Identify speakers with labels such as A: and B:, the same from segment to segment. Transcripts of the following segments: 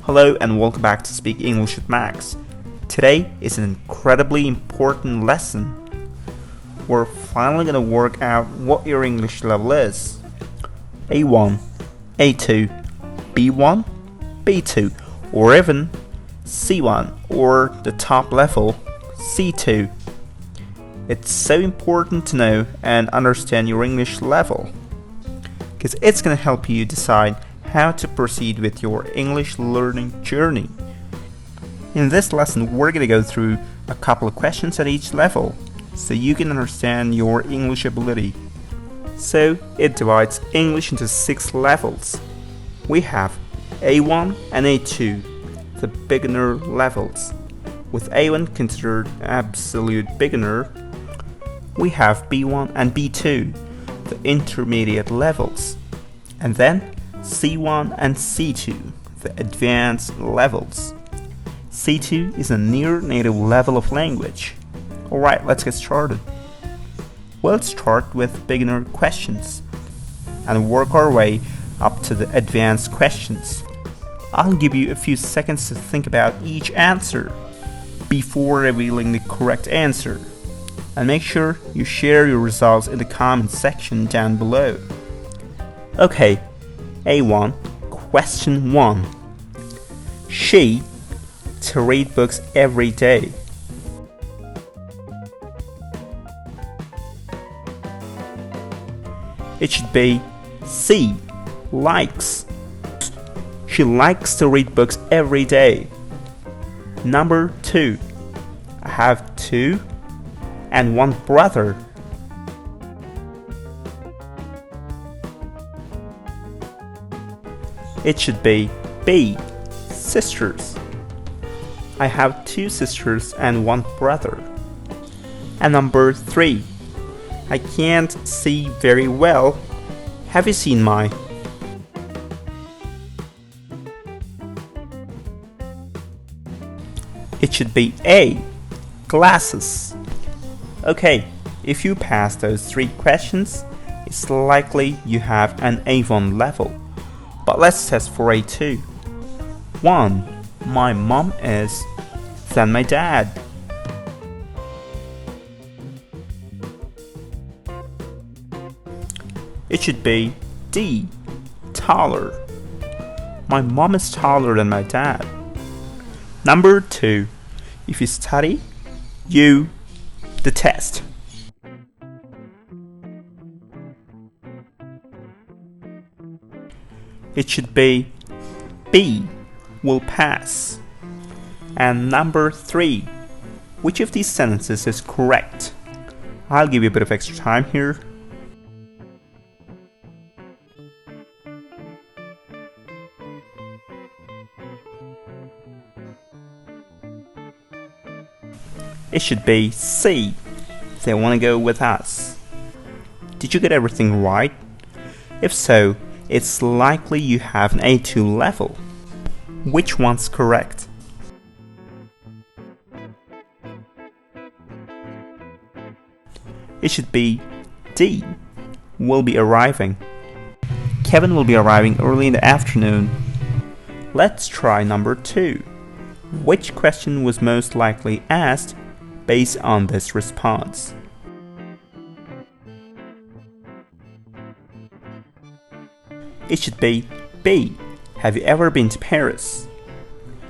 A: Hello and welcome back to Speak English with Max. Today is an incredibly important lesson. We're finally going to work out what your English level is. A1, A2, B1, B2, or even C1 or the top level, C2. It's so important to know and understand your English level because it's going to help you decide how to proceed with your English learning journey. In this lesson, we're going to go through a couple of questions at each level so you can understand your English ability. So it divides English into 6 levels. We have A1 and A2, the beginner levels. With A1 considered absolute beginner, we have B1 and B2, the intermediate levels. And then C1 and C2, the advanced levels. C2 is a near native level of language. Alright, let's get started. We'll start with beginner questions and work our way up to the advanced questions. I'll give you a few seconds to think about each answer before revealing the correct answer. And make sure you share your results in the comment section down below. Okay, A1, question 1. She to read books every day. It should be C, likes. She likes to read books every day. Number 2. I have 2 and 1 brother. It should be B, sisters. I have 2 sisters and 1 brother. And number 3. I can't see very well. Have you seen my? It should be A, glasses. Okay, if you pass those 3 questions, it's likely you have an A1 level. But let's test for A2. 1. My mom is, then my dad. It should be D, taller. My mom is taller than my dad. Number 2. If you study, you detest. It should be B, will pass. And number 3. Which of these sentences is correct? I'll give you a bit of extra time here. It should be C, they want to go with us. Did you get everything right? If so, it's likely you have an A2 level. Which one's correct? It should be D, will be arriving. Kevin will be arriving early in the afternoon. Let's try number 2. Which question was most likely asked based on this response? It should be B, have you ever been to Paris?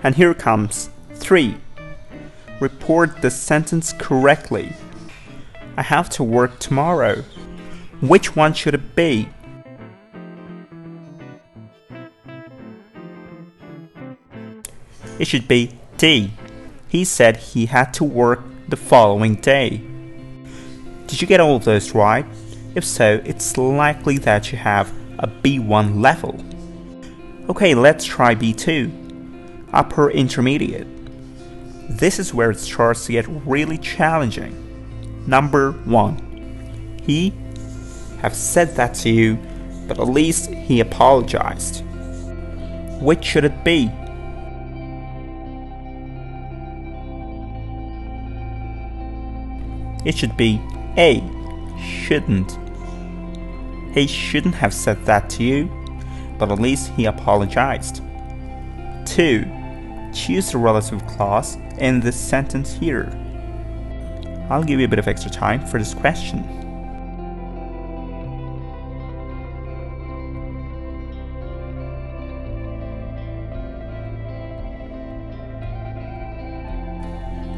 A: And here comes 3. Report the sentence correctly. I have to work tomorrow. Which one should it be? It should be D. He said he had to work the following day. Did you get all of those right? If so, it's likely that you have a B1 level. Okay, let's try B2, upper intermediate. This is where it starts to get really challenging. Number 1. He have said that to you, but at least he apologized. Which should it be? It should be A, shouldn't. He shouldn't have said that to you, but at least he apologized. 2. Choose the relative clause in this sentence here. I'll give you a bit of extra time for this question.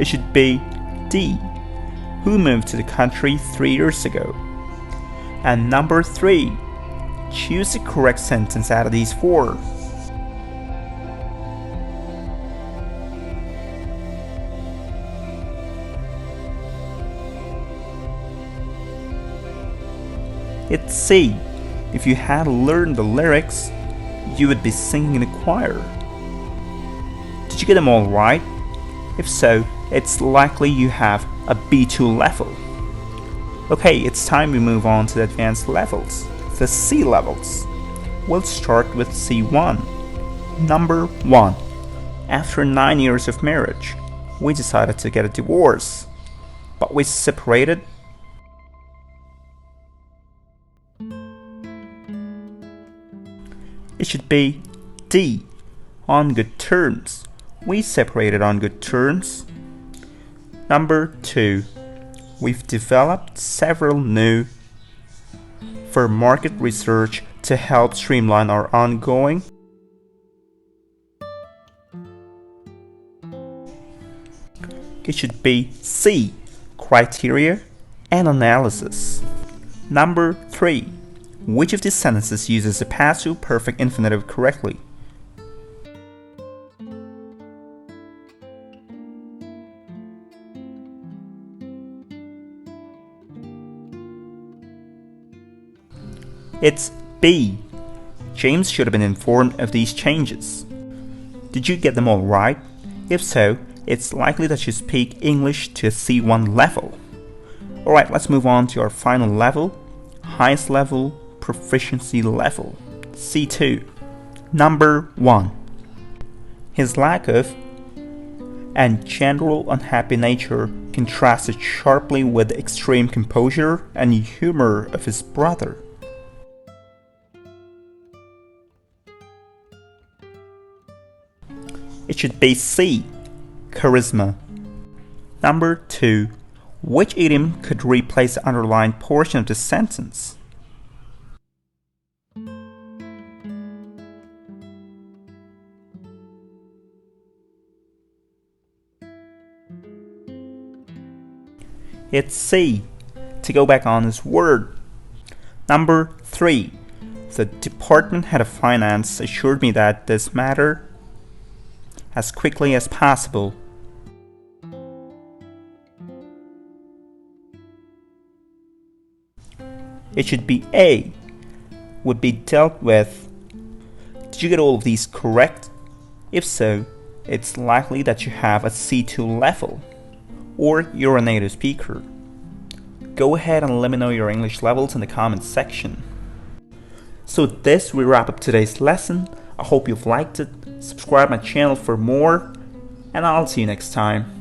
A: It should be D. Who moved to the country 3 years ago? And number 3. Choose the correct sentence out of these 4. It's C. If you had learned the lyrics, you would be singing in a choir. Did you get them all right? If so, it's likely you have a B2 level. Okay, it's time we move on to the advanced levels, the C levels. We'll start with C1. Number 1. After 9 years of marriage, we decided to get a divorce, but we separated. It should be D. On good terms. We separated on good terms. Number 2. We've developed several new for market research to help streamline our ongoing. It should be C. Criteria and analysis. Number 3. Which of these sentences uses the passive perfect infinitive correctly? It's B. James should have been informed of these changes. Did you get them all right? If so, it's likely that you speak English to a C1 level. Alright, let's move on to our final level, highest level, proficiency level, C2. Number 1. His lack of and general unhappy nature contrasted sharply with the extreme composure and humor of his brother. It should be C. Charisma. Number 2. Which idiom could replace the underlined portion of the sentence? It's C. To go back on his word. Number 3. The department head of finance assured me that this matter as quickly as possible. It should be A. Would be dealt with. Did you get all of these correct? If so, it's likely that you have a C2 level, or you're a native speaker. Go ahead and let me know your English levels in the comments section. So this we wrap up today's lesson. I hope you've liked it. Subscribe my channel for more, and I'll see you next time.